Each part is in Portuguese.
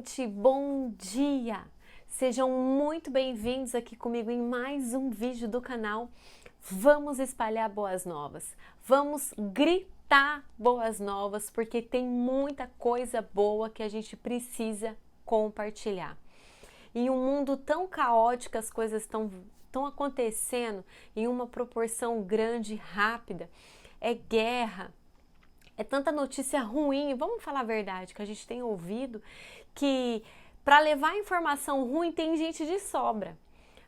noite, bom dia! Sejam muito bem-vindos aqui comigo em mais um vídeo do canal. Vamos espalhar boas novas, vamos gritar boas novas, porque tem muita coisa boa que a gente precisa compartilhar. Em um mundo tão caótico, as coisas estão acontecendo em uma proporção grande e rápida. É guerra, é tanta notícia ruim, vamos falar a verdade, que a gente tem ouvido, que para levar informação ruim tem gente de sobra.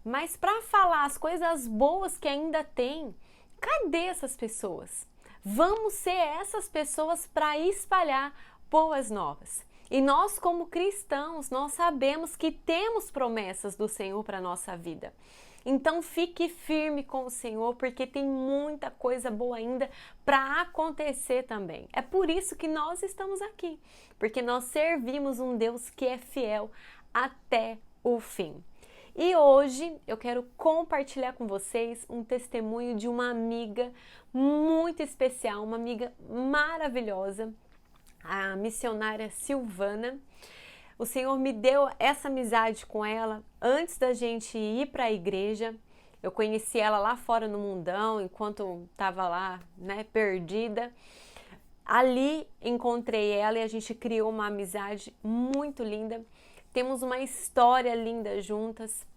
Mas para falar as coisas boas que ainda tem, cadê essas pessoas? Vamos ser essas pessoas para espalhar boas novas. E nós, como cristãos, nós sabemos que temos promessas do Senhor para a nossa vida. Então fique firme com o Senhor, porque tem muita coisa boa ainda para acontecer também. É por isso que nós estamos aqui, porque nós servimos um Deus que é fiel até o fim. E hoje eu quero compartilhar com vocês um testemunho de uma amiga muito especial, uma amiga maravilhosa, a missionária Silvana. O Senhor me deu essa amizade com ela antes da gente ir para a igreja. Eu conheci ela lá fora no mundão, enquanto estava lá, perdida. Ali encontrei ela e a gente criou uma amizade muito linda. Temos uma história linda juntas.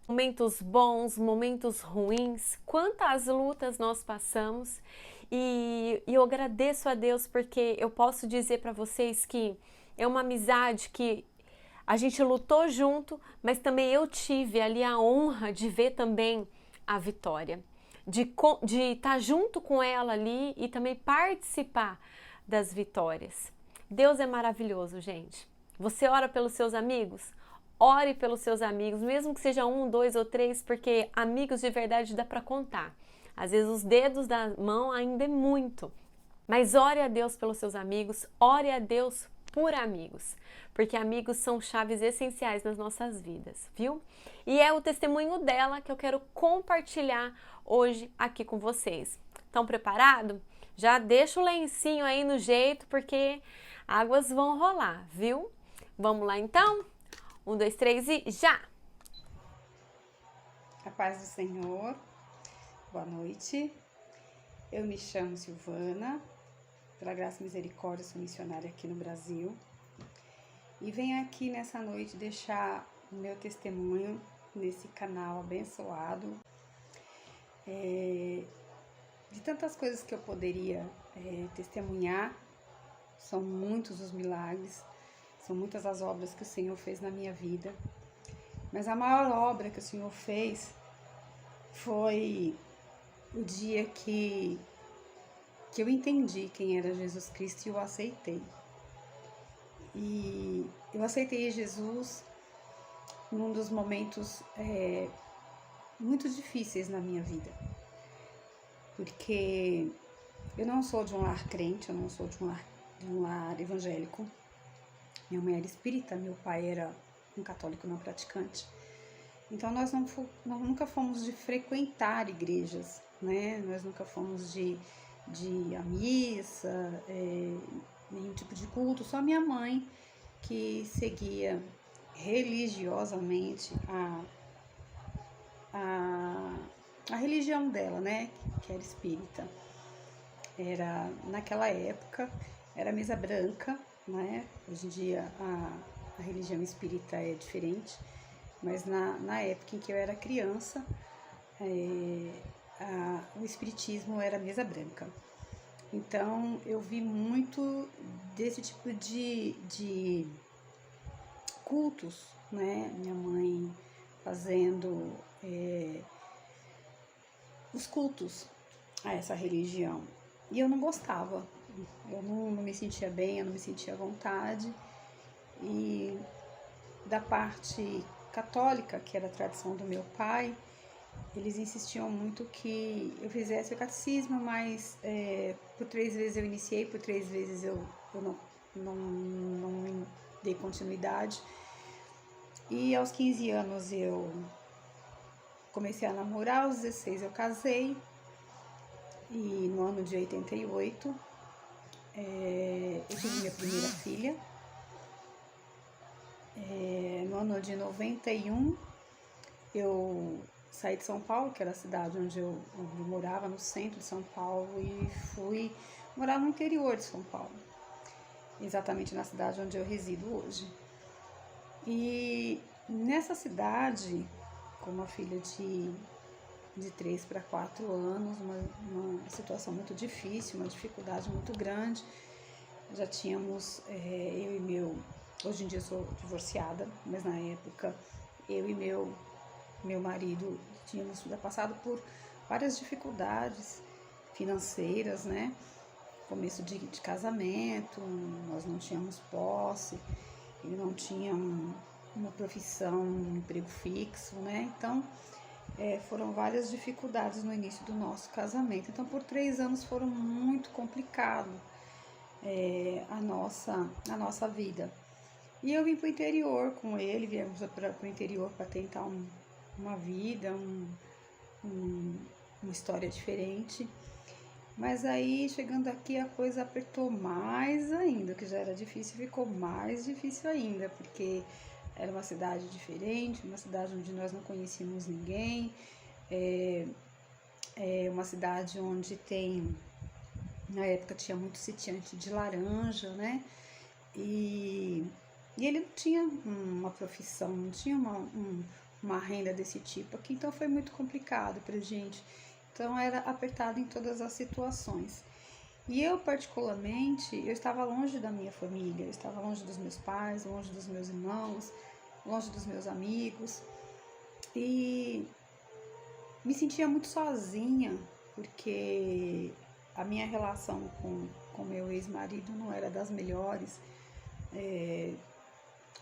Momentos bons, momentos ruins, quantas lutas nós passamos. E eu agradeço a Deus porque eu posso dizer para vocês que é uma amizade que a gente lutou junto, mas também eu tive ali a honra de ver também a vitória, de estar junto com ela ali e também participar das vitórias. Deus é maravilhoso, gente. Você ora pelos seus amigos? Ore pelos seus amigos, mesmo que seja 1, 2 ou 3, porque amigos de verdade dá para contar. Às vezes os dedos da mão ainda é muito. Mas ore a Deus pelos seus amigos, ore a Deus por amigos, porque amigos são chaves essenciais nas nossas vidas, viu? E é o testemunho dela que eu quero compartilhar hoje aqui com vocês. Estão preparados? Já deixa o lencinho aí no jeito, porque águas vão rolar, viu? Vamos lá então? 1, 2, 3 e já! A paz do Senhor, boa noite. Eu me chamo Silvana, pela graça e misericórdia sou missionária aqui no Brasil. E venho aqui nessa noite deixar o meu testemunho nesse canal abençoado. De tantas coisas que eu poderia testemunhar, são muitos os milagres, são muitas as obras que o Senhor fez na minha vida. Mas a maior obra que o Senhor fez foi o dia que eu entendi quem era Jesus Cristo e eu aceitei. E eu aceitei Jesus num dos momentos muito difíceis na minha vida. Porque eu não sou de um lar crente, eu não sou de um lar evangélico. Minha mãe era espírita, meu pai era um católico não praticante. Então nós nunca fomos de frequentar igrejas, né? Nós nunca fomos de ir à missa, nenhum tipo de culto. Só minha mãe que seguia religiosamente a religião dela, né? Que era espírita. Naquela época, era mesa branca, né? Hoje em dia a religião espírita é diferente, mas na época em que eu era criança, o espiritismo era mesa branca. Então eu vi muito desse tipo de cultos, né? Minha mãe fazendo os cultos a essa religião. E eu não gostava, eu não me sentia bem, eu não me sentia à vontade. E da parte católica, que era a tradição do meu pai, eles insistiam muito que eu fizesse o catecismo, mas por 3 vezes eu iniciei, por 3 vezes eu não dei continuidade. E aos 15 anos eu comecei a namorar, aos 16 eu casei. E no ano de 88, eu tive minha primeira filha. No ano de 91, eu saí de São Paulo, que era a cidade onde eu morava, no centro de São Paulo, e fui morar no interior de São Paulo, exatamente na cidade onde eu resido hoje. E nessa cidade, com uma filha de 3 para 4 anos, uma situação muito difícil, uma dificuldade muito grande. Já tínhamos, eu e hoje em dia eu sou divorciada, mas na época eu e meu marido tínhamos já passado por várias dificuldades financeiras, né? Começo de casamento, nós não tínhamos posse, ele não tinha uma profissão, um emprego fixo, né? Então, foram várias dificuldades no início do nosso casamento. Então, por 3 anos foram muito complicado a nossa vida. E eu vim para o interior com ele, viemos para o interior para tentar uma vida, uma história diferente. Mas aí, chegando aqui, a coisa apertou mais ainda, o que já era difícil ficou mais difícil ainda, porque era uma cidade diferente, uma cidade onde nós não conhecíamos ninguém, uma cidade onde na época tinha muito sitiante de laranja, né? E ele não tinha uma profissão, não tinha uma renda desse tipo aqui, então foi muito complicado pra gente. Então era apertado em todas as situações. E eu particularmente, eu estava longe da minha família, eu estava longe dos meus pais, longe dos meus irmãos, longe dos meus amigos. E me sentia muito sozinha, porque a minha relação com meu ex-marido não era das melhores.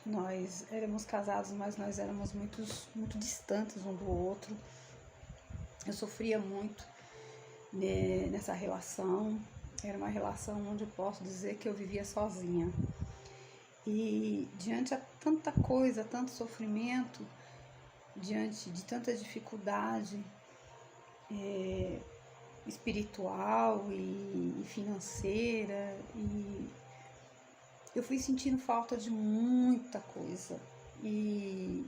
Nós éramos casados, mas nós éramos muito distantes um do outro. Eu sofria muito nessa relação. Era uma relação onde eu posso dizer que eu vivia sozinha. E diante de tanta coisa, tanto sofrimento, diante de tanta dificuldade espiritual e financeira, e eu fui sentindo falta de muita coisa. E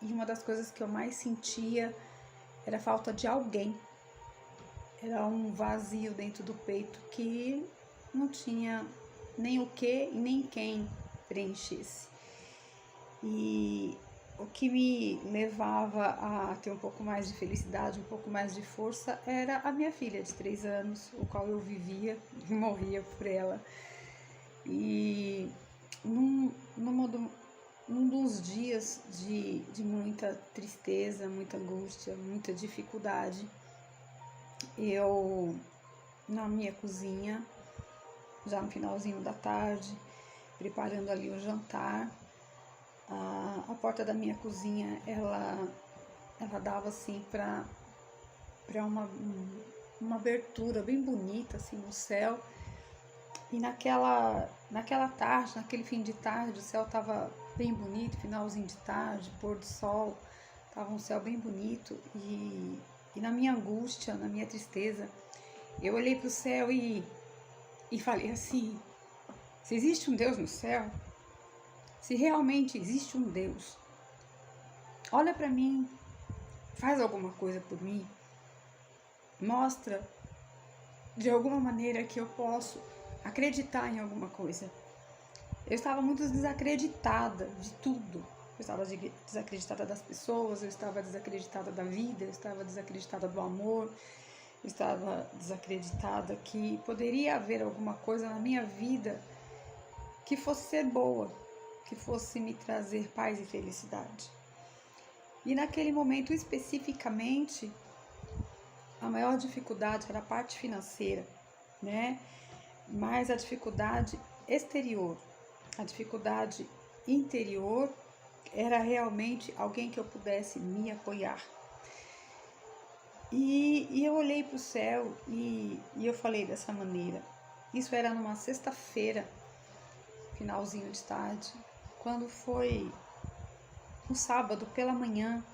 uma das coisas que eu mais sentia era a falta de alguém. Era um vazio dentro do peito que não tinha nem o que e nem quem preenchesse. E o que me levava a ter um pouco mais de felicidade, um pouco mais de força, era a minha filha de 3 anos, o qual eu vivia e morria por ela. E num dos dias de muita tristeza, muita angústia, muita dificuldade, eu, na minha cozinha, já no finalzinho da tarde, preparando ali o jantar, a porta da minha cozinha, ela dava assim para uma abertura bem bonita assim no céu. E naquela tarde, naquele fim de tarde, o céu estava bem bonito, finalzinho de tarde, pôr do sol, estava um céu bem bonito. E na minha angústia, na minha tristeza, eu olhei para o céu e falei assim: se existe um Deus no céu, se realmente existe um Deus, olha para mim, faz alguma coisa por mim, mostra de alguma maneira que eu posso acreditar em alguma coisa. Eu estava muito desacreditada de tudo. Eu estava desacreditada das pessoas, eu estava desacreditada da vida, eu estava desacreditada do amor, eu estava desacreditada que poderia haver alguma coisa na minha vida que fosse ser boa, que fosse me trazer paz e felicidade. E naquele momento especificamente, a maior dificuldade era a parte financeira, né? Mas a dificuldade exterior, a dificuldade interior era realmente alguém que eu pudesse me apoiar. E eu olhei para o céu e eu falei dessa maneira. Isso era numa sexta-feira, finalzinho de tarde. Quando foi um sábado pela manhã,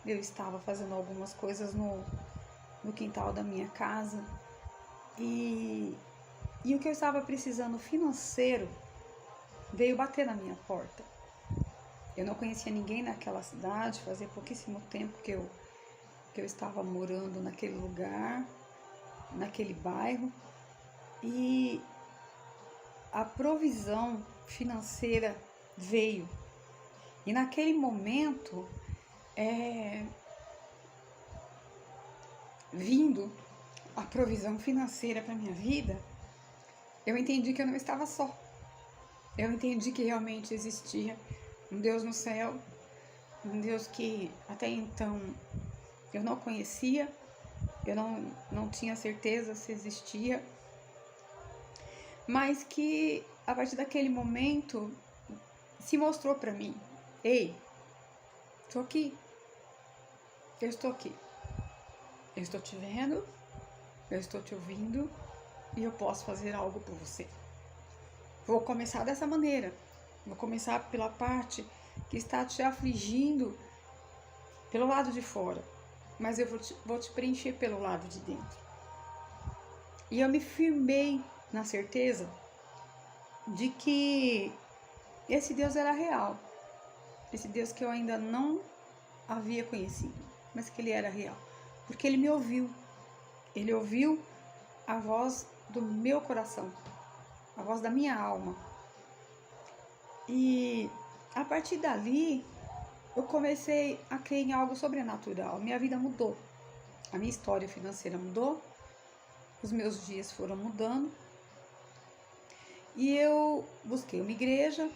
eu estava fazendo algumas coisas no quintal da minha casa. E o que eu estava precisando financeiro veio bater na minha porta. Eu não conhecia ninguém naquela cidade, fazia pouquíssimo tempo que eu estava morando naquele lugar, naquele bairro, e a provisão financeira veio. E naquele momento, vindo a provisão financeira para minha vida, eu entendi que eu não estava só. Eu entendi que realmente existia um Deus no céu, um Deus que até então eu não conhecia, eu não tinha certeza se existia, mas que a partir daquele momento se mostrou para mim: ei, estou aqui, eu estou aqui, eu estou te vendo, eu estou te ouvindo e eu posso fazer algo por você. Vou começar dessa maneira, vou começar pela parte que está te afligindo pelo lado de fora, mas eu vou te preencher pelo lado de dentro. E eu me firmei na certeza de que esse Deus era real, esse Deus que eu ainda não havia conhecido, mas que ele era real, porque ele me ouviu, ele ouviu a voz do meu coração, a voz da minha alma. E a partir dali eu comecei a crer em algo sobrenatural. Minha vida mudou, a minha história financeira mudou, os meus dias foram mudando. E eu busquei uma igreja,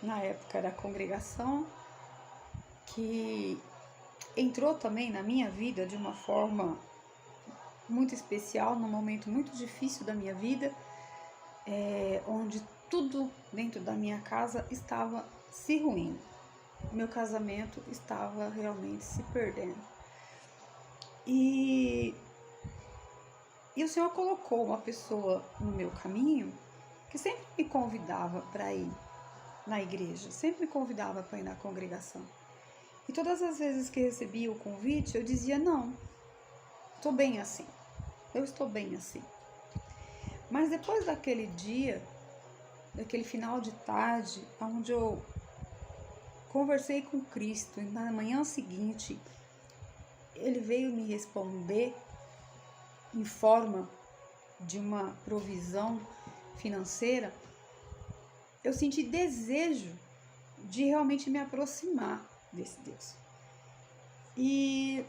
na época era a congregação, que entrou também na minha vida de uma forma muito especial, num momento muito difícil da minha vida, onde tudo dentro da minha casa estava se ruindo. Meu casamento estava realmente se perdendo. E o Senhor colocou uma pessoa no meu caminho que sempre me convidava para ir na igreja, sempre me convidava para ir na congregação. E todas as vezes que recebia o convite, eu dizia: não, estou bem assim, eu estou bem assim. Mas depois daquele dia, daquele final de tarde, onde eu conversei com Cristo, e na manhã seguinte, ele veio me responder em forma de uma provisão financeira, eu senti desejo de realmente me aproximar desse Deus. E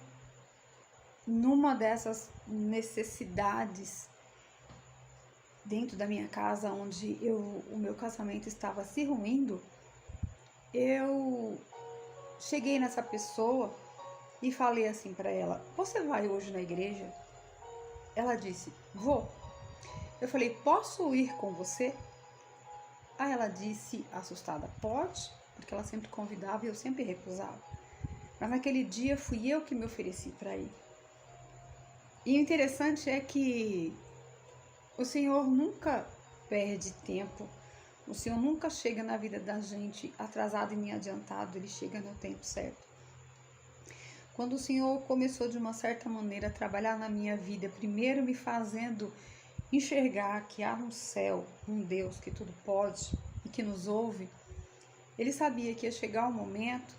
numa dessas necessidades dentro da minha casa, onde o meu casamento estava se ruindo, eu cheguei nessa pessoa e falei assim para ela: você vai hoje na igreja? Ela disse: vou. Eu falei: posso ir com você? Aí ela disse, assustada: pode, porque ela sempre convidava e eu sempre recusava. Mas naquele dia fui eu que me ofereci para ir. E o interessante é que o Senhor nunca perde tempo, o Senhor nunca chega na vida da gente atrasado e nem adiantado, ele chega no tempo certo. Quando o Senhor começou de uma certa maneira a trabalhar na minha vida, primeiro me fazendo enxergar que há um céu, um Deus que tudo pode e que nos ouve, ele sabia que ia chegar um momento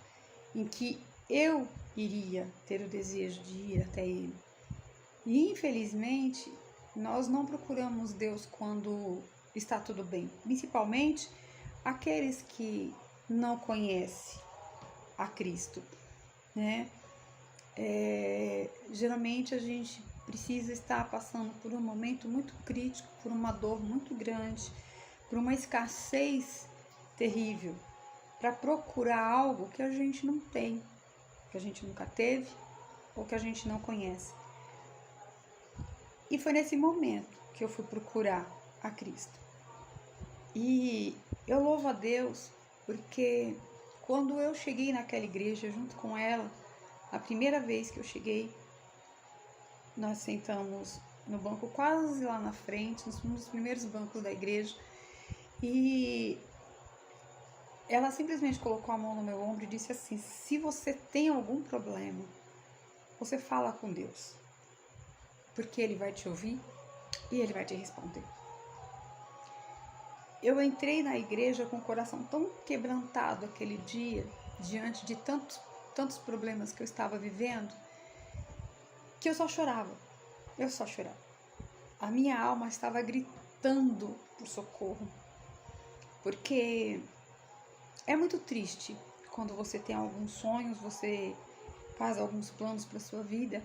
em que eu iria ter o desejo de ir até ele. E infelizmente, nós não procuramos Deus quando está tudo bem, principalmente aqueles que não conhecem a Cristo, né? Geralmente a gente precisa estar passando por um momento muito crítico, por uma dor muito grande, por uma escassez terrível, para procurar algo que a gente não tem, que a gente nunca teve ou que a gente não conhece. E foi nesse momento que eu fui procurar a Cristo. E eu louvo a Deus porque quando eu cheguei naquela igreja junto com ela, a primeira vez que eu cheguei, nós sentamos no banco quase lá na frente, um dos primeiros bancos da igreja, e ela simplesmente colocou a mão no meu ombro e disse assim: se você tem algum problema, você fala com Deus, porque Ele vai te ouvir e Ele vai te responder. eu entrei na igreja com o coração tão quebrantado aquele dia, diante de tantos problemas que eu estava vivendo, que eu só chorava. A minha alma estava gritando por socorro, porque é muito triste quando você tem alguns sonhos, você faz alguns planos para sua vida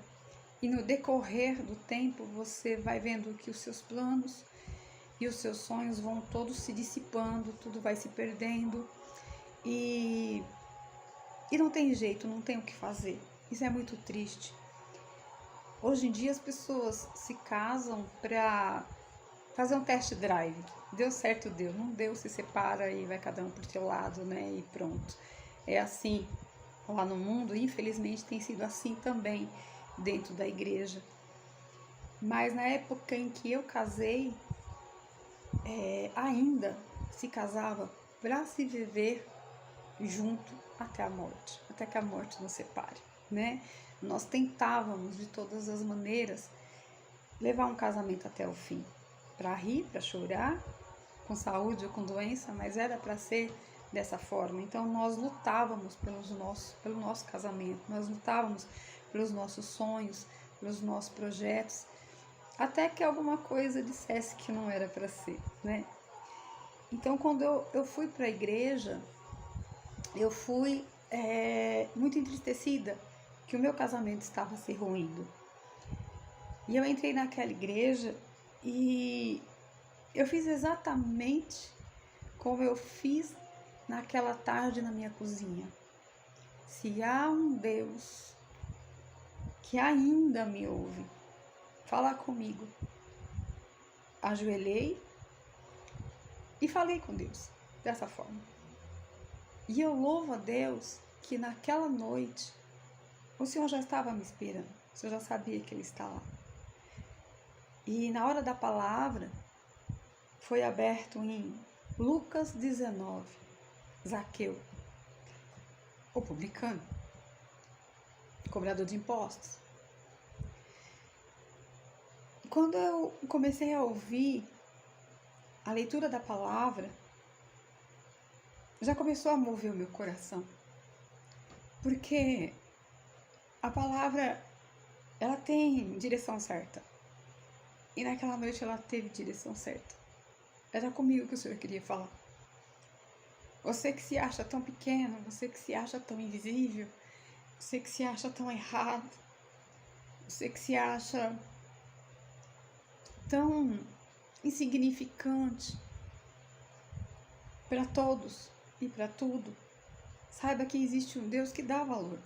e no decorrer do tempo você vai vendo que os seus planos e os seus sonhos vão todos se dissipando, tudo vai se perdendo e não tem jeito, não tem o que fazer. Isso é muito triste. Hoje em dia as pessoas se casam para fazer um test drive. Deu certo, deu. Não deu, se separa e vai cada um pro seu lado, né? E pronto. É assim lá no mundo. Infelizmente tem sido assim também dentro da igreja. Mas na época em que eu casei, ainda se casava para se viver junto até a morte. Até que a morte nos separe, né? Nós tentávamos de todas as maneiras levar um casamento até o fim. Para rir, para chorar, com saúde ou com doença, mas era para ser dessa forma. Então nós lutávamos pelo nosso casamento, nós lutávamos pelos nossos sonhos, pelos nossos projetos, até que alguma coisa dissesse que não era para ser, né? Então quando eu fui para a igreja, eu fui muito entristecida que o meu casamento estava se ruindo. E eu entrei naquela igreja e eu fiz exatamente como eu fiz naquela tarde na minha cozinha. Se há um Deus que ainda me ouve, fala comigo. Ajoelhei e falei com Deus dessa forma. E eu louvo a Deus que naquela noite o Senhor já estava me esperando. O Senhor já sabia que Ele está lá. E na hora da palavra, foi aberto em Lucas 19, Zaqueu, o publicano, cobrador de impostos. Quando eu comecei a ouvir a leitura da palavra, já começou a mover o meu coração. Porque a palavra, ela tem direção certa. E naquela noite ela teve direção certa. Era comigo que o Senhor queria falar. Você que se acha tão pequeno, você que se acha tão invisível, você que se acha tão errado, você que se acha tão insignificante para todos e para tudo, saiba que existe um Deus que dá valor.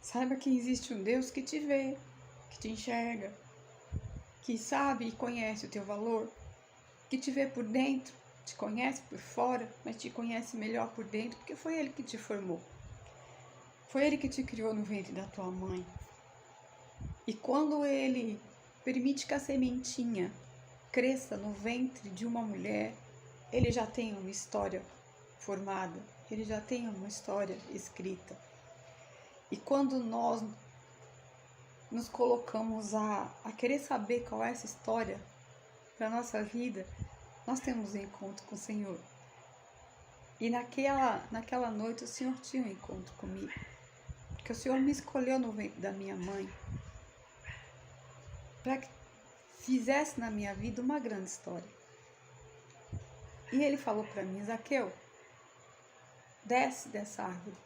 Saiba que existe um Deus que te vê, que te enxerga, que sabe e conhece o teu valor, que te vê por dentro, te conhece por fora, mas te conhece melhor por dentro, porque foi Ele que te formou. Foi Ele que te criou no ventre da tua mãe. E quando Ele permite que a sementinha cresça no ventre de uma mulher, Ele já tem uma história formada, Ele já tem uma história escrita. E quando nós nos colocamos a querer saber qual é essa história para a nossa vida, nós temos um encontro com o Senhor. E naquela noite o Senhor tinha um encontro comigo, porque o Senhor me escolheu no ventre da minha mãe para que fizesse na minha vida uma grande história. E Ele falou para mim: Zaqueu, desce dessa árvore,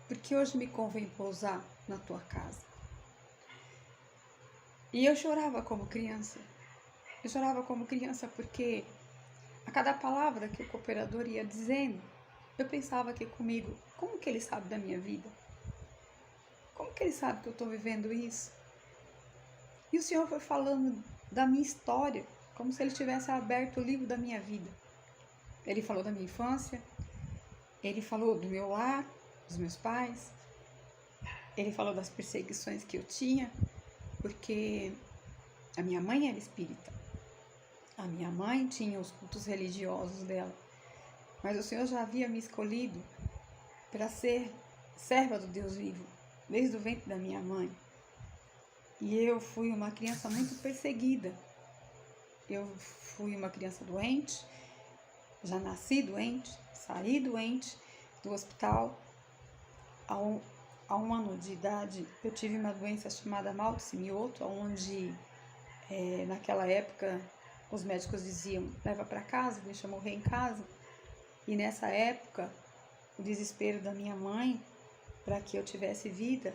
porque hoje me convém pousar na tua casa. E eu chorava como criança. Eu chorava como criança porque a cada palavra que o cooperador ia dizendo, eu pensava aqui comigo: como que ele sabe da minha vida? Como que ele sabe que eu estou vivendo isso? E o Senhor foi falando da minha história, como se Ele tivesse aberto o livro da minha vida. Ele falou da minha infância, Ele falou do meu lar, dos meus pais, Ele falou das perseguições que eu tinha, porque a minha mãe era espírita. A minha mãe tinha os cultos religiosos dela, mas o Senhor já havia me escolhido para ser serva do Deus vivo, desde o ventre da minha mãe. E eu fui uma criança muito perseguida. Eu fui uma criança doente, já nasci doente, saí doente do hospital. Há um ano de idade, eu tive uma doença chamada Maltese-Mioto, onde naquela época os médicos diziam, leva para casa, deixa morrer em casa. E nessa época, o desespero da minha mãe para que eu tivesse vida,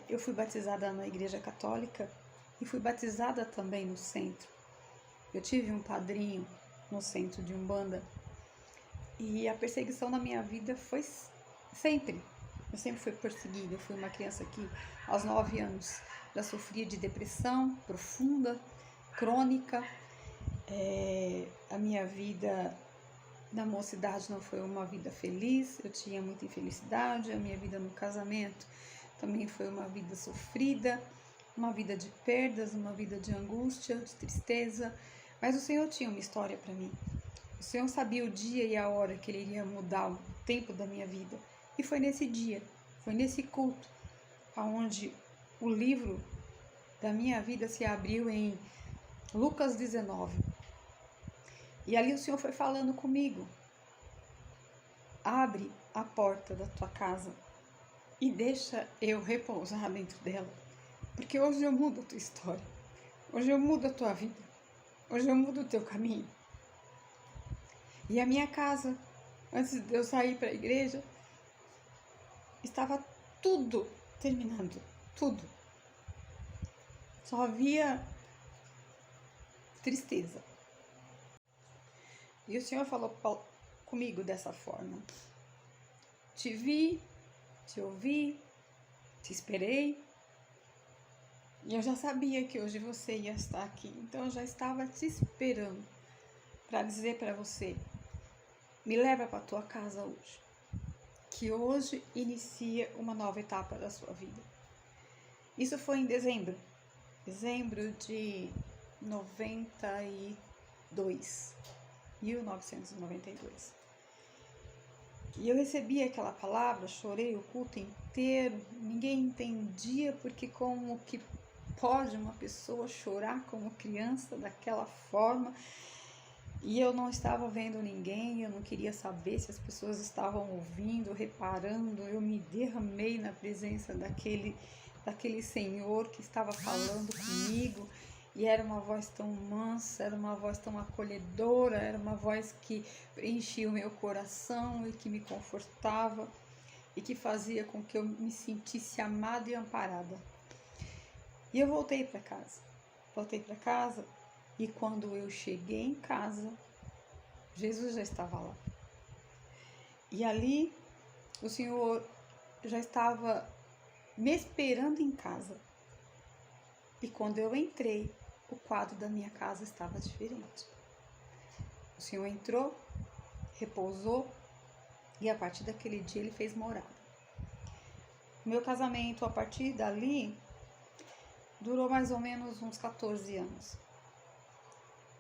eu fui batizada na igreja católica e fui batizada também no centro. Eu tive um padrinho no centro de Umbanda e a perseguição na minha vida foi sempre. Eu sempre fui perseguida. Eu fui uma criança que aos 9 anos já sofria de depressão profunda, crônica. A minha vida na mocidade não foi uma vida feliz, eu tinha muita infelicidade. A minha vida no casamento também foi uma vida sofrida, uma vida de perdas, uma vida de angústia, de tristeza. Mas o Senhor tinha uma história para mim. O Senhor sabia o dia e a hora que Ele iria mudar o tempo da minha vida. E foi nesse dia, foi nesse culto, onde o livro da minha vida se abriu em Lucas 19. E ali o Senhor foi falando comigo. Abre a porta da tua casa e deixa eu repousar dentro dela. Porque hoje eu mudo a tua história. Hoje eu mudo a tua vida. Hoje eu mudo o teu caminho. E a minha casa, antes de eu sair para a igreja, estava tudo terminando. Tudo. Só havia tristeza. E o Senhor falou comigo dessa forma. Te vi, te ouvi, te esperei. E eu já sabia que hoje você ia estar aqui. Então eu já estava te esperando para dizer para você, me leva para a tua casa hoje. Que hoje inicia uma nova etapa da sua vida. Isso foi em dezembro. Dezembro de 1992. E eu recebi aquela palavra, chorei o culto inteiro, ninguém entendia porque como que pode uma pessoa chorar como criança daquela forma. E eu não estava vendo ninguém, eu não queria saber se as pessoas estavam ouvindo, reparando. Eu me derramei na presença daquele Senhor que estava falando comigo. E era uma voz tão mansa, era uma voz tão acolhedora, era uma voz que preenchia o meu coração e que me confortava e que fazia com que eu me sentisse amada e amparada. E eu voltei para casa. E quando eu cheguei em casa, Jesus já estava lá. E ali o Senhor já estava me esperando em casa. E quando eu entrei, o quadro da minha casa estava diferente. O Senhor entrou, repousou e a partir daquele dia Ele fez morada. O meu casamento, a partir dali, durou mais ou menos uns 14 anos.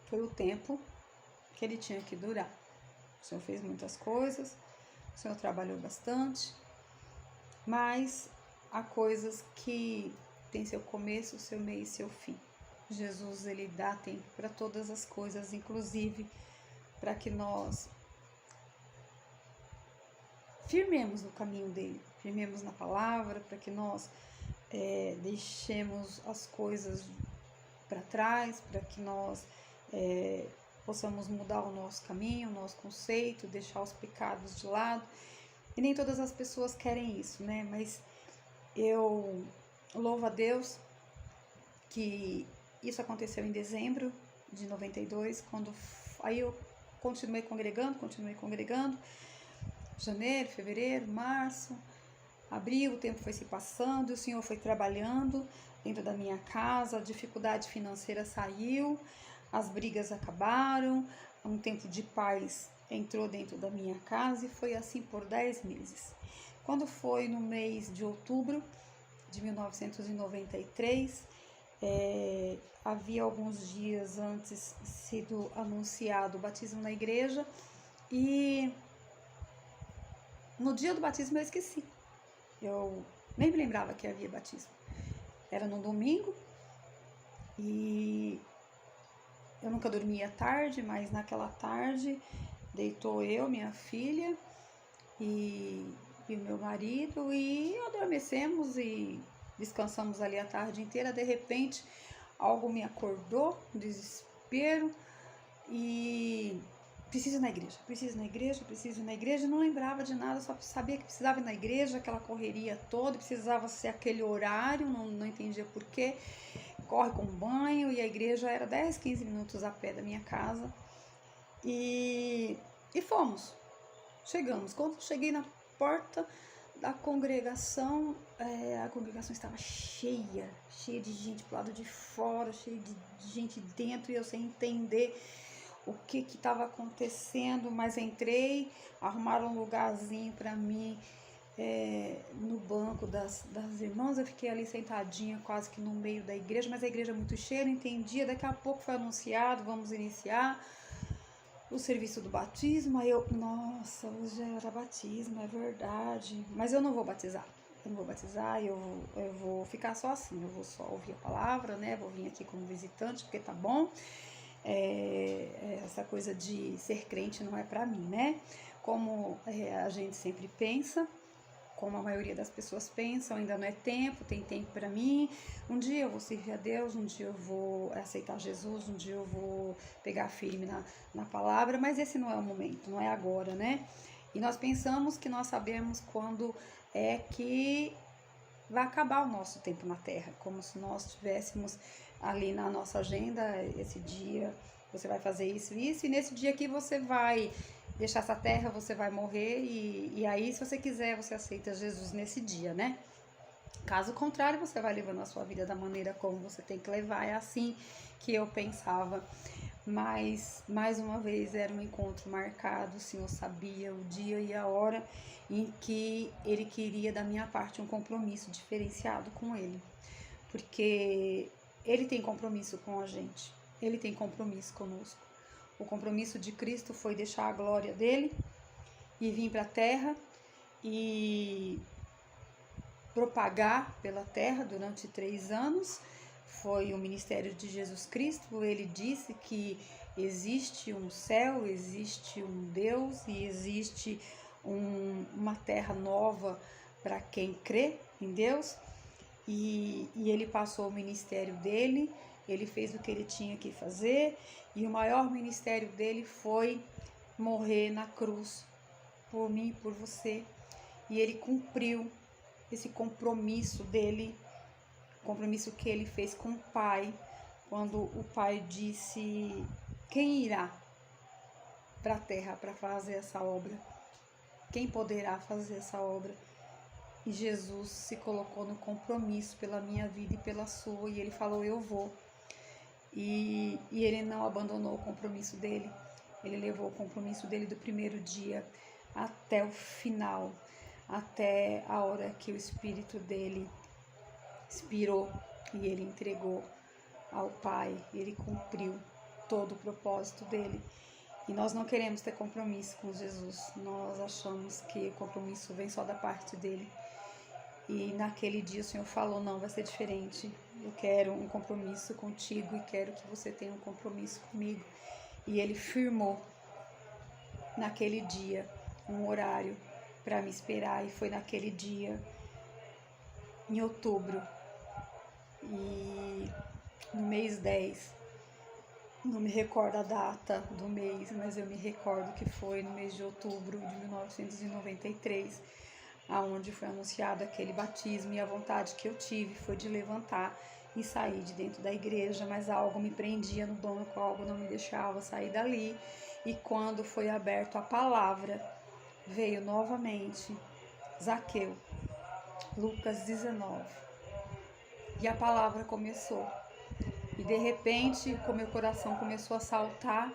Foi o tempo que ele tinha que durar. O Senhor fez muitas coisas, o Senhor trabalhou bastante, mas há coisas que tem seu começo, seu meio e seu fim. Jesus, Ele dá tempo para todas as coisas, inclusive para que nós firmemos no caminho dEle, firmemos na palavra, para que nós deixemos as coisas para trás, para que nós possamos mudar o nosso caminho, o nosso conceito, deixar os pecados de lado. E nem todas as pessoas querem isso, né? Mas eu louvo a Deus que isso aconteceu em dezembro de 92, quando aí eu continuei congregando, janeiro, fevereiro, março, abril, o tempo foi se passando, o Senhor foi trabalhando dentro da minha casa, a dificuldade financeira saiu, as brigas acabaram, um tempo de paz entrou dentro da minha casa e foi assim por 10 meses. Quando foi no mês de outubro de 1993, havia alguns dias antes sido anunciado o batismo na igreja e no dia do batismo eu esqueci. Eu nem me lembrava que havia batismo. Era no domingo e eu nunca dormia tarde, mas naquela tarde deitou eu, minha filha e o meu marido e adormecemos e descansamos ali a tarde inteira. De repente, algo me acordou, um desespero e preciso ir na igreja, preciso ir na igreja, preciso ir na igreja. Não lembrava de nada, só sabia que precisava ir na igreja, aquela correria toda, precisava ser aquele horário, não entendia porquê. Corre com banho e a igreja era 10, 15 minutos a pé da minha casa. E fomos, chegamos. Quando cheguei na porta da congregação, a congregação estava cheia de gente pro lado de fora, cheia de gente dentro, e eu sem entender o que estava acontecendo, mas entrei, arrumaram um lugarzinho para mim no banco das irmãs. Eu fiquei ali sentadinha quase que no meio da igreja, mas a igreja é muito cheia, não entendia. Daqui a pouco foi anunciado, vamos iniciar o serviço do batismo. Aí eu, nossa, hoje era batismo, é verdade, mas eu não vou batizar. Eu vou ficar só assim, eu vou só ouvir a palavra, né? Vou vir aqui como visitante, porque tá bom. Essa coisa de ser crente não é pra mim, né? Como a gente sempre pensa, como a maioria das pessoas pensam, ainda não é tempo, tem tempo para mim. Um dia eu vou servir a Deus, um dia eu vou aceitar Jesus, um dia eu vou pegar firme na palavra, mas esse não é o momento, não é agora, né? E nós pensamos que nós sabemos quando é que vai acabar o nosso tempo na Terra, como se nós tivéssemos ali na nossa agenda, esse dia você vai fazer isso, e nesse dia aqui você vai deixar essa terra, você vai morrer, e aí, se você quiser, você aceita Jesus nesse dia, né? Caso contrário, você vai levando a sua vida da maneira como você tem que levar. É assim que eu pensava. Mas, mais uma vez, era um encontro marcado. O Senhor sabia o dia e a hora em que Ele queria da minha parte um compromisso diferenciado com Ele. Porque Ele tem compromisso com a gente. Ele tem compromisso conosco. O compromisso de Cristo foi deixar a glória dele e vir para a terra e propagar pela terra durante 3 anos. Foi o ministério de Jesus Cristo. Ele disse que existe um céu, existe um Deus e existe uma terra nova para quem crê em Deus. E ele passou o ministério dele, ele fez o que ele tinha que fazer, e o maior ministério dele foi morrer na cruz por mim e por você. E ele cumpriu esse compromisso dele, compromisso que ele fez com o Pai, quando o Pai disse: quem irá para a terra para fazer essa obra? Quem poderá fazer essa obra? E Jesus se colocou no compromisso pela minha vida e pela sua, e ele falou: eu vou. E ele não abandonou o compromisso dele. Ele levou o compromisso dele do primeiro dia até o final, até a hora que o Espírito dele expirou e ele entregou ao Pai. Ele cumpriu todo o propósito dele. E nós não queremos ter compromisso com Jesus. Nós achamos que o compromisso vem só da parte dele. E naquele dia o Senhor falou: não, vai ser diferente. Eu quero um compromisso contigo e quero que você tenha um compromisso comigo. E ele firmou naquele dia um horário para me esperar, e foi naquele dia, em outubro, e no mês 10, não me recordo a data do mês, mas eu me recordo que foi no mês de outubro de 1993, aonde foi anunciado aquele batismo, e a vontade que eu tive foi de levantar e sair de dentro da igreja, mas algo me prendia no banco, algo não me deixava sair dali. E quando foi aberto a palavra, veio novamente Zaqueu, Lucas 19, e a palavra começou. E de repente, o meu coração começou a saltar,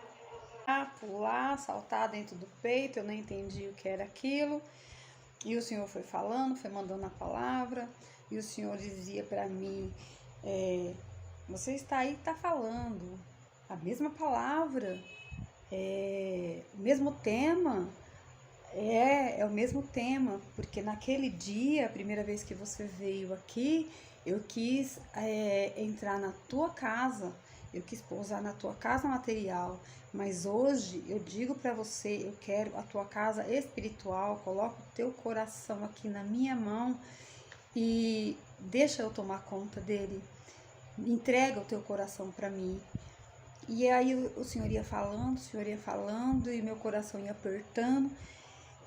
a pular, saltar dentro do peito. Eu não entendi o que era aquilo. E o Senhor foi falando, foi mandando a palavra, e o Senhor dizia para mim: você está aí, está falando a mesma palavra, o mesmo tema, é o mesmo tema, porque naquele dia, a primeira vez que você veio aqui, eu quis entrar na tua casa, eu quis pousar na tua casa material, mas hoje eu digo para você, eu quero a tua casa espiritual, coloca o teu coração aqui na minha mão e deixa eu tomar conta dele, entrega o teu coração para mim. E aí o Senhor ia falando e meu coração ia apertando.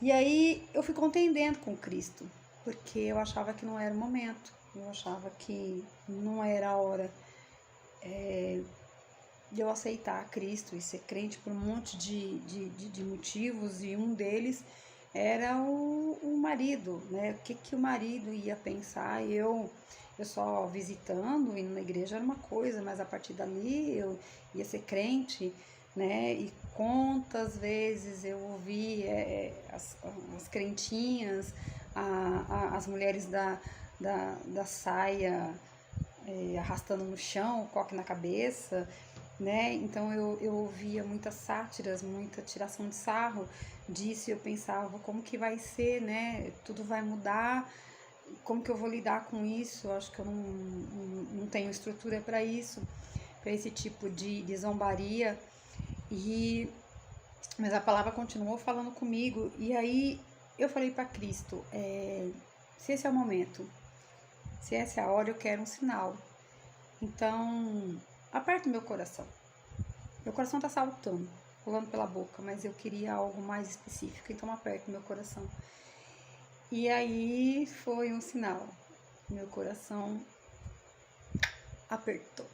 E aí eu fui contendendo com Cristo, porque eu achava que não era o momento, eu achava que não era a hora de eu aceitar Cristo e ser crente por um monte de motivos, e um deles era o marido, né? O que o marido ia pensar? Eu só visitando, indo na igreja era uma coisa, mas a partir dali eu ia ser crente, né? E quantas vezes eu ouvi as crentinhas, as mulheres da saia arrastando no chão, coque na cabeça, né? Então eu ouvia muitas sátiras, muita tiração de sarro disso, e eu pensava, como que vai ser, né? Tudo vai mudar, como que eu vou lidar com isso? Eu acho que eu não tenho estrutura para isso, para esse tipo de zombaria. Mas a palavra continuou falando comigo, e aí eu falei para Cristo, se esse é o momento, se essa é a hora, eu quero um sinal. Então, aperta o meu coração. Meu coração tá saltando, pulando pela boca, mas eu queria algo mais específico, então aperta o meu coração. E aí foi um sinal. Meu coração apertou.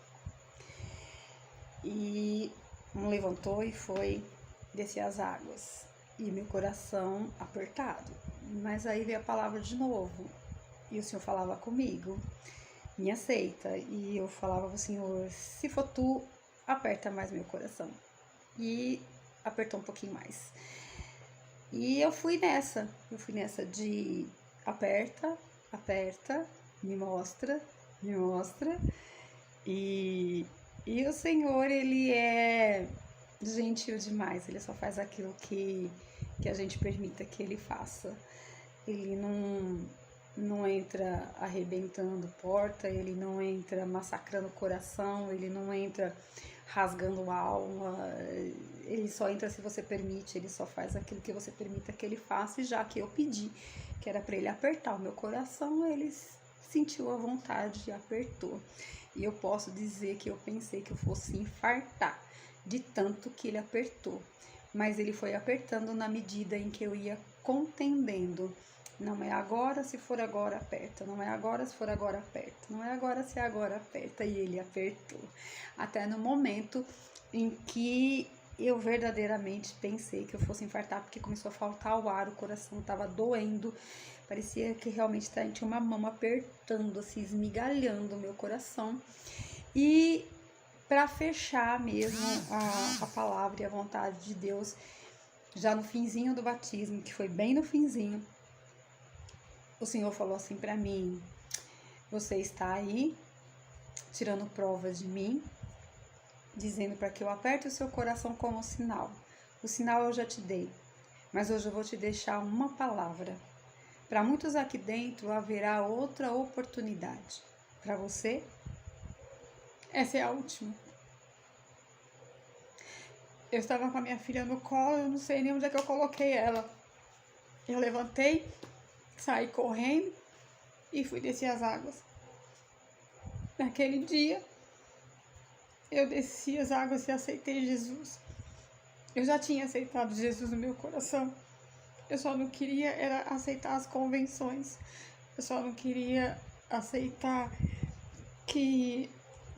E levantou e foi descer as águas. E meu coração apertado. Mas aí veio a palavra de novo. E o Senhor falava comigo, me aceita. E eu falava pro Senhor, se for tu, aperta mais meu coração. E apertou um pouquinho mais. E eu fui nessa de aperta, me mostra. E o Senhor, ele é gentil demais, ele só faz aquilo que a gente permita que ele faça. Ele não entra arrebentando porta, ele não entra massacrando o coração, ele não entra rasgando a alma, ele só entra se você permite, ele só faz aquilo que você permita que ele faça. E já que eu pedi que era para ele apertar o meu coração, ele sentiu a vontade e apertou. E eu posso dizer que eu pensei que eu fosse infartar de tanto que ele apertou, mas ele foi apertando na medida em que eu ia contendendo. Não é agora, se for agora, aperta. Não é agora, se for agora, aperta. Não é agora, se é agora, aperta. E ele apertou. Até no momento em que eu verdadeiramente pensei que eu fosse infartar, porque começou a faltar o ar, o coração estava doendo. Parecia que realmente tinha uma mão apertando, assim, esmigalhando o meu coração. E para fechar mesmo a palavra e a vontade de Deus, já no finzinho do batismo, que foi bem no finzinho, o Senhor falou assim para mim, você está aí tirando provas de mim, dizendo para que eu aperte o seu coração como sinal. O sinal eu já te dei, mas hoje eu vou te deixar uma palavra. Para muitos aqui dentro haverá outra oportunidade. Para você, essa é a última. Eu estava com a minha filha no colo, eu não sei nem onde é que eu coloquei ela. Eu levantei, saí correndo e fui descer as águas. Naquele dia, eu desci as águas e aceitei Jesus. Eu já tinha aceitado Jesus no meu coração. Eu só não queria era aceitar as convenções. Eu só não queria aceitar que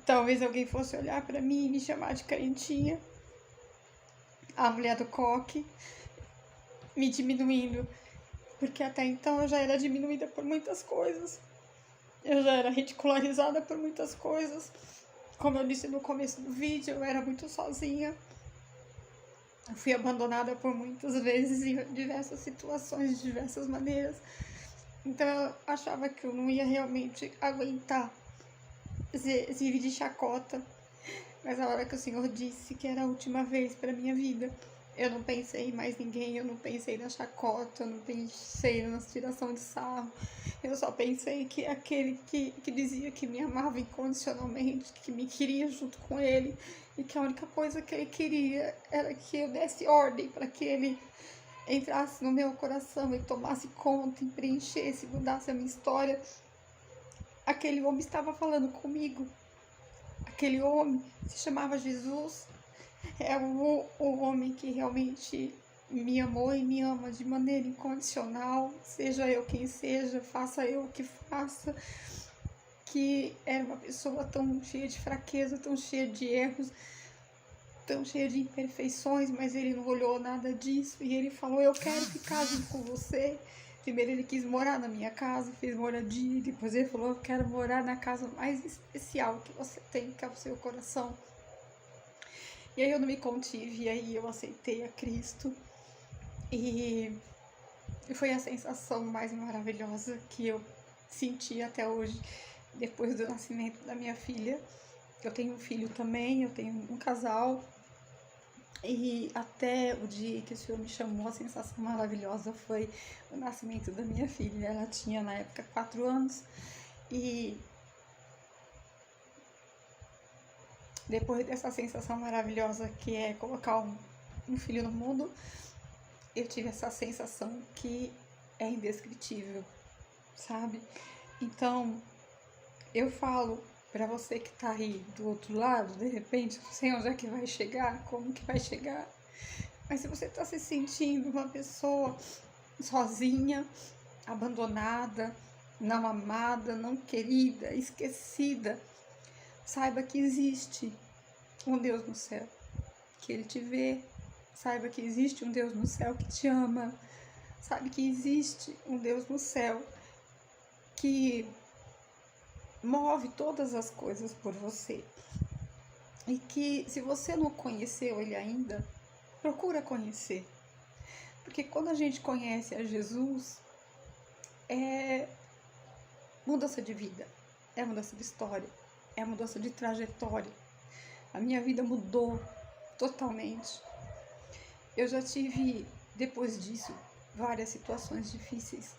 talvez alguém fosse olhar para mim e me chamar de crentinha. A mulher do coque, me diminuindo. Porque até então eu já era diminuída por muitas coisas. Eu já era ridicularizada por muitas coisas. Como eu disse no começo do vídeo, eu era muito sozinha. Eu fui abandonada por muitas vezes em diversas situações, de diversas maneiras. Então eu achava que eu não ia realmente aguentar esse vídeo de chacota. Mas a hora que o Senhor disse que era a última vez para minha vida, Eu não pensei em mais ninguém, eu não pensei na chacota, eu não pensei na tiração de sarro. Eu só pensei que aquele que dizia que me amava incondicionalmente, que me queria junto com ele, e que a única coisa que ele queria era que eu desse ordem para que ele entrasse no meu coração e tomasse conta, e preenchesse, mudasse a minha história. Aquele homem estava falando comigo. Aquele homem se chamava Jesus. É o homem que realmente me amou e me ama de maneira incondicional, seja eu quem seja, faça eu o que faça, que era uma pessoa tão cheia de fraqueza, tão cheia de erros, tão cheia de imperfeições, mas ele não olhou nada disso e ele falou: eu quero ficar junto com você. Primeiro ele quis morar na minha casa, fez moradia, depois ele falou: eu quero morar na casa mais especial que você tem, que é o seu coração. E aí eu não me contive, e aí eu aceitei a Cristo. E foi a sensação mais maravilhosa que eu senti até hoje, depois do nascimento da minha filha. Eu tenho um filho também, eu tenho um casal. E até o dia que o Senhor me chamou, a sensação maravilhosa foi o nascimento da minha filha. Ela tinha na época 4 anos. E depois dessa sensação maravilhosa que é colocar um filho no mundo, eu tive essa sensação que é indescritível, sabe? Então, eu falo pra você que tá aí do outro lado, de repente, não sei onde é que vai chegar, como que vai chegar, mas se você tá se sentindo uma pessoa sozinha, abandonada, não amada, não querida, esquecida, saiba que existe um Deus no céu, que Ele te vê. Saiba que existe um Deus no céu que te ama. Sabe que existe um Deus no céu que move todas as coisas por você. E que, se você não conheceu Ele ainda, procura conhecer. Porque quando a gente conhece a Jesus, é mudança de vida, é mudança de história, é mudança de trajetória. A minha vida mudou totalmente. Eu já tive, depois disso, várias situações difíceis,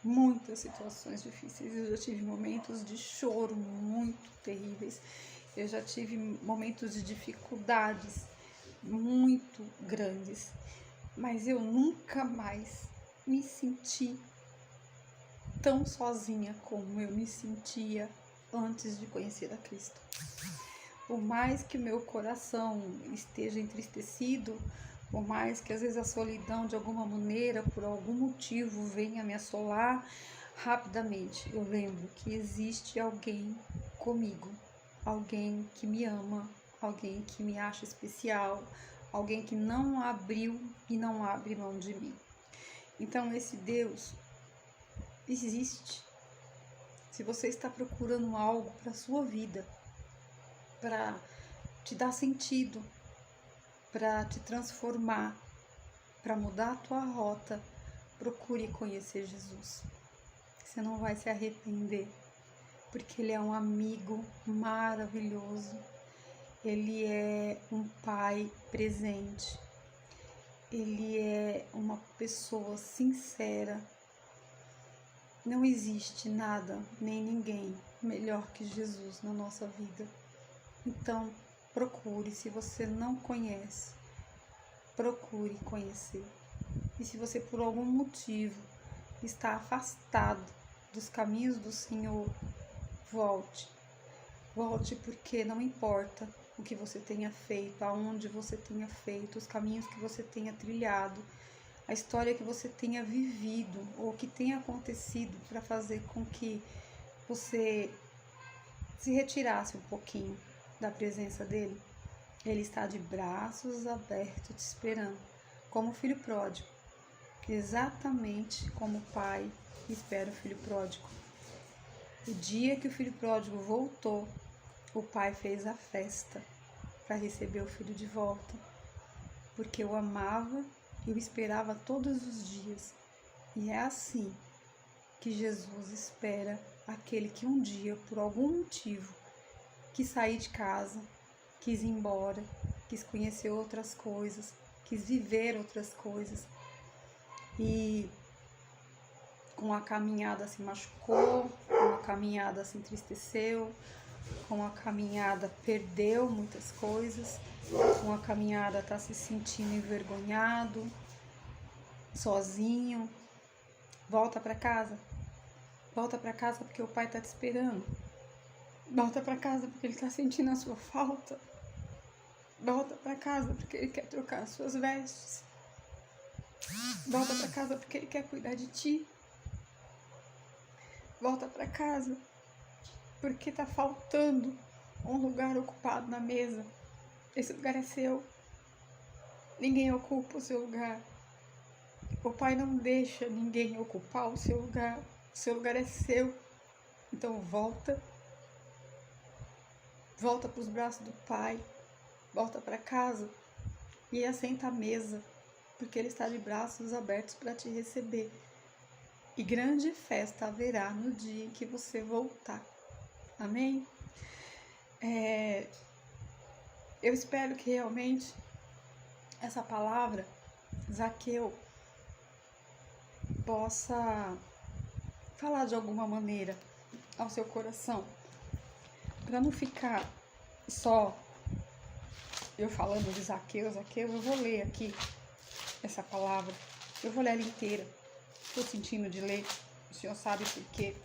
muitas situações difíceis. Eu já tive momentos de choro muito terríveis. Eu já tive momentos de dificuldades muito grandes. Mas eu nunca mais me senti tão sozinha como eu me sentia antes de conhecer a Cristo. Por mais que o meu coração esteja entristecido, por mais que às vezes a solidão de alguma maneira, por algum motivo, venha me assolar, rapidamente eu lembro que existe alguém comigo, alguém que me ama, alguém que me acha especial, alguém que não abriu e não abre mão de mim. Então esse Deus existe. Se você está procurando algo para a sua vida, para te dar sentido, para te transformar, para mudar a tua rota, procure conhecer Jesus. Você não vai se arrepender, porque Ele é um amigo maravilhoso. Ele é um pai presente. Ele é uma pessoa sincera. Não existe nada, nem ninguém melhor que Jesus na nossa vida. Então, procure, se você não conhece, procure conhecer. E se você por algum motivo está afastado dos caminhos do Senhor, volte. Volte, porque não importa o que você tenha feito, aonde você tenha feito, os caminhos que você tenha trilhado, a história que você tenha vivido ou que tenha acontecido para fazer com que você se retirasse um pouquinho da presença dele. Ele está de braços abertos te esperando, como o filho pródigo, exatamente como o pai espera o filho pródigo. O dia que o filho pródigo voltou, o pai fez a festa para receber o filho de volta, porque eu amava e o esperava todos os dias. E é assim que Jesus espera aquele que um dia, por algum motivo, quis sair de casa, quis ir embora, quis conhecer outras coisas, quis viver outras coisas. E com a caminhada se machucou, com a caminhada se entristeceu, com a caminhada perdeu muitas coisas, com a caminhada está se sentindo envergonhado, sozinho. Volta para casa. Volta para casa porque o pai está te esperando. Volta para casa porque ele está sentindo a sua falta. Volta para casa porque ele quer trocar as suas vestes. Volta para casa porque ele quer cuidar de ti. Volta para casa porque tá faltando um lugar ocupado na mesa. Esse lugar é seu. Ninguém ocupa o seu lugar. O pai não deixa ninguém ocupar o seu lugar. O seu lugar é seu. Então volta. Volta para os braços do pai. Volta para casa e assenta à mesa, porque ele está de braços abertos para te receber. E grande festa haverá no dia em que você voltar. Amém? Eu espero que realmente essa palavra, Zaqueu, possa falar de alguma maneira ao seu coração, para não ficar só eu falando de Zaqueu, eu vou ler aqui essa palavra, eu vou ler ela inteira. Estou sentindo de ler, o Senhor sabe por quê.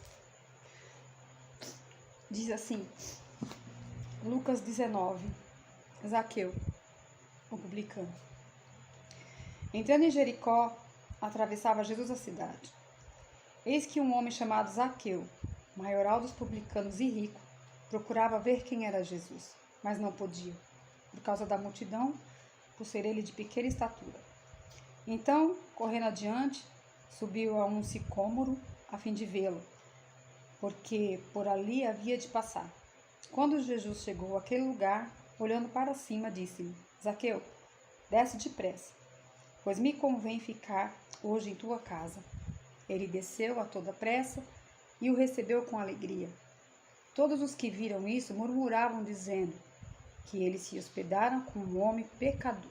Diz assim, Lucas 19, Zaqueu, o publicano. Entrando em Jericó, atravessava Jesus a cidade. Eis que um homem chamado Zaqueu, maioral dos publicanos e rico, procurava ver quem era Jesus, mas não podia, por causa da multidão, por ser ele de pequena estatura. Então, correndo adiante, subiu a um sicômoro a fim de vê-lo, porque por ali havia de passar. Quando Jesus chegou àquele lugar, olhando para cima, disse-lhe: Zaqueu, desce depressa, pois me convém ficar hoje em tua casa. Ele desceu a toda pressa e o recebeu com alegria. Todos os que viram isso murmuravam, dizendo que eles se hospedaram com um homem pecador.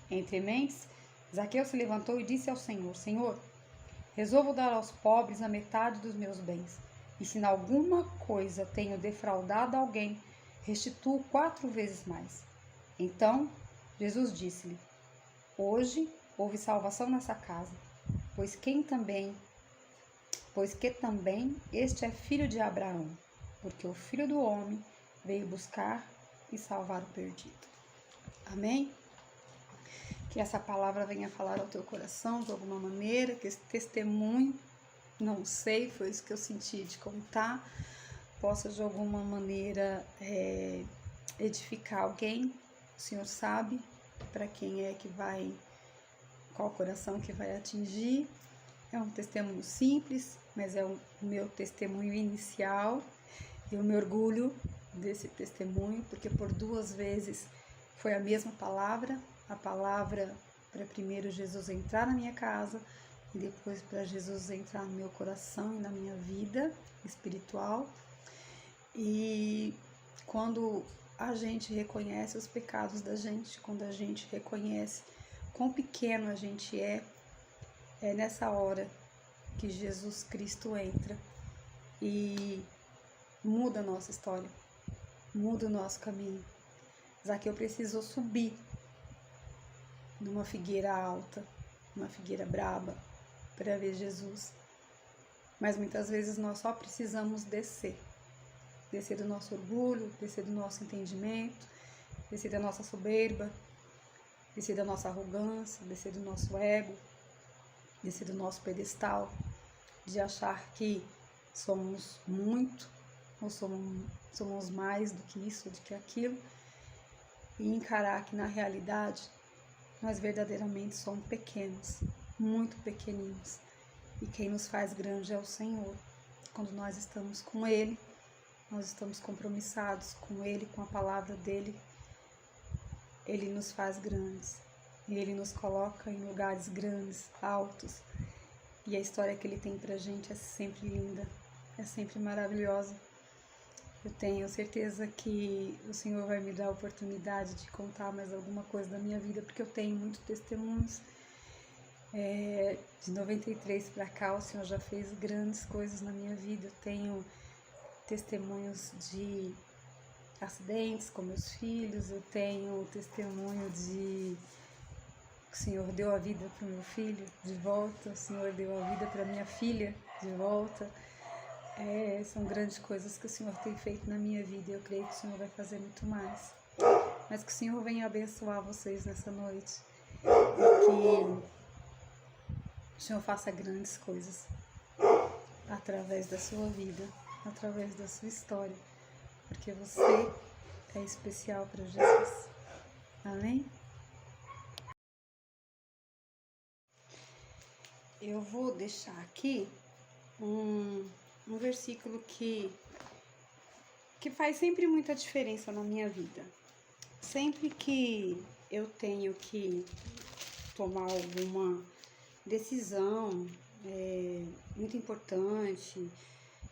Entre mentes, Zaqueu se levantou e disse ao Senhor: Senhor, resolvo dar aos pobres a metade dos meus bens, e se em alguma coisa tenho defraudado alguém, restituo 4 vezes mais. Então Jesus disse-lhe: Hoje houve salvação nessa casa, pois que também este é filho de Abraão, porque o Filho do Homem veio buscar e salvar o perdido. Amém? Que essa palavra venha falar ao teu coração de alguma maneira, que esse testemunho, não sei, foi isso que eu senti de contar, possa de alguma maneira edificar alguém. O Senhor sabe para quem é que vai, qual coração que vai atingir. É um testemunho simples, mas é o meu testemunho inicial. Eu me orgulho desse testemunho, porque por 2 vezes foi a mesma palavra, a palavra para primeiro Jesus entrar na minha casa e depois para Jesus entrar no meu coração e na minha vida espiritual. E quando a gente reconhece os pecados da gente, quando a gente reconhece quão pequeno a gente é nessa hora que Jesus Cristo entra e muda a nossa história, muda o nosso caminho. Zaqueu precisou subir numa figueira alta, numa figueira braba, para ver Jesus. Mas muitas vezes nós só precisamos descer do nosso orgulho, descer do nosso entendimento, descer da nossa soberba, descer da nossa arrogância, descer do nosso ego, descer do nosso pedestal, de achar que somos muito, ou somos mais do que isso, do que aquilo, e encarar que na realidade nós verdadeiramente somos pequenos, muito pequeninos, e quem nos faz grande é o Senhor. Quando nós estamos com Ele, nós estamos compromissados com Ele, com a palavra dEle, Ele nos faz grandes, e Ele nos coloca em lugares grandes, altos, e a história que Ele tem pra gente é sempre linda, é sempre maravilhosa. Eu tenho certeza que o Senhor vai me dar a oportunidade de contar mais alguma coisa da minha vida, porque eu tenho muitos testemunhos. De 93 para cá, o Senhor já fez grandes coisas na minha vida. Eu tenho testemunhos de acidentes com meus filhos, eu tenho testemunho de que o Senhor deu a vida para o meu filho de volta, o Senhor deu a vida para minha filha de volta. São grandes coisas que o Senhor tem feito na minha vida e eu creio que o Senhor vai fazer muito mais. Mas que o Senhor venha abençoar vocês nessa noite e que o Senhor faça grandes coisas através da sua vida, através da sua história, porque você é especial para Jesus. Amém? Eu vou deixar aqui um versículo que faz sempre muita diferença na minha vida. Sempre que eu tenho que tomar alguma decisão muito importante,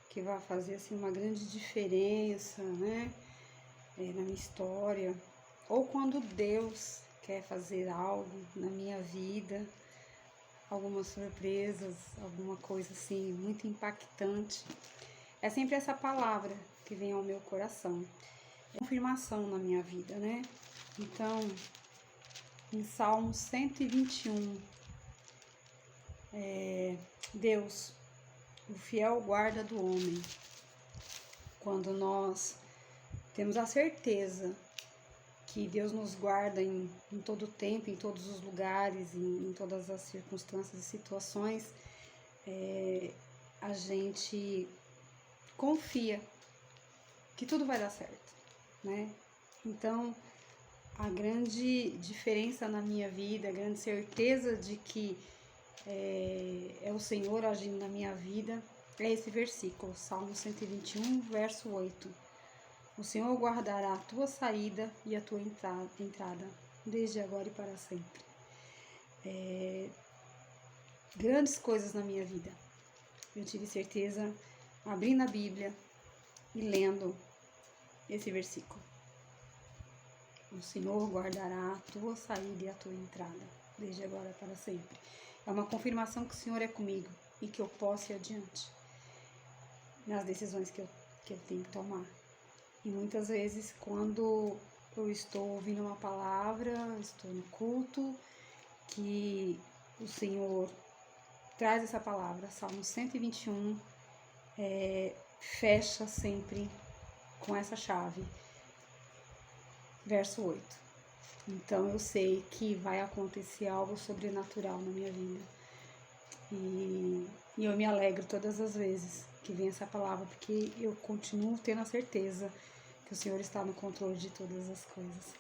que vai fazer assim, uma grande diferença, né, na minha história, ou quando Deus quer fazer algo na minha vida, algumas surpresas, alguma coisa assim muito impactante, é sempre essa palavra que vem ao meu coração. É confirmação na minha vida, né? Então, em Salmo 121, Deus, o fiel guarda do homem. Quando nós temos a certeza que Deus nos guarda em todo o tempo, em todos os lugares, em todas as circunstâncias e situações, a gente confia que tudo vai dar certo, né? Então, a grande diferença na minha vida, a grande certeza de que é o Senhor agindo na minha vida, é esse versículo, Salmo 121, verso 8. O Senhor guardará a tua saída e a tua entrada, desde agora e para sempre. Grandes coisas na minha vida. Eu tive certeza abrindo a Bíblia e lendo esse versículo. O Senhor guardará a tua saída e a tua entrada, desde agora e para sempre. É uma confirmação que o Senhor é comigo e que eu posso ir adiante nas decisões que eu tenho que tomar. E muitas vezes, quando eu estou ouvindo uma palavra, estou no culto, que o Senhor traz essa palavra, Salmo 121, fecha sempre com essa chave, verso 8. Então eu sei que vai acontecer algo sobrenatural na minha vida. E eu me alegro todas as vezes que vem essa palavra, porque eu continuo tendo a certeza que o Senhor está no controle de todas as coisas.